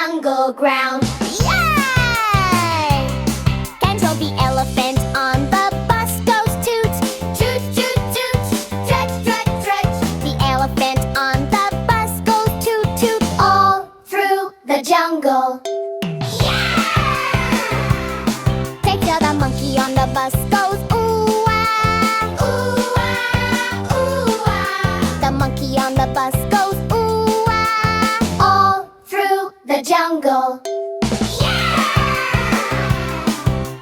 jungle ground. Yay! Control the elephant on the bus goes toot. Toot, toot, toot, trut, trut, trut. The elephant on the bus goes toot, toot. All through the jungle. Take care, the monkey on the bus goes ooh ah, ooh ah, ooh ah. The monkey on the bus goes ooh ah, all through the jungle.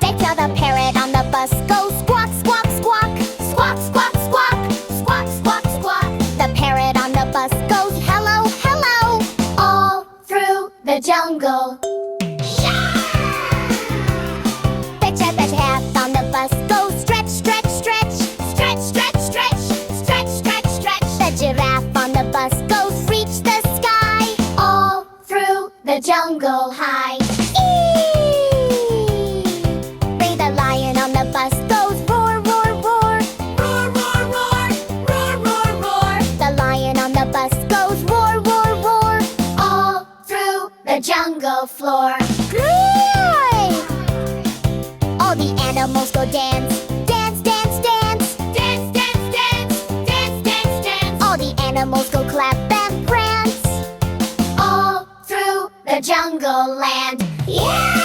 Take care, the parrot on the bus goes squawk, squawk, squawk, squawk, squawk, squawk, squawk, squawk, squawk. The parrot on the bus goes hello, hello, all through the jungle. The giraffe on the bus goes stretch, stretch, stretch, stretch, stretch, stretch, stretch, stretch, stretch. The giraffe on the bus goes reach the sky, all through the jungle high. Eee! The lion on the bus goes roar, roar, roar, roar, roar, roar, roar, roar, roar. The lion on the bus goes roar, roar, roar, all through the jungle floor. All the animals go dance, dance, dance, dance, dance, dance, dance, dance, dance, dance. All the animals go clap and prance, all through the jungle land. Yeah!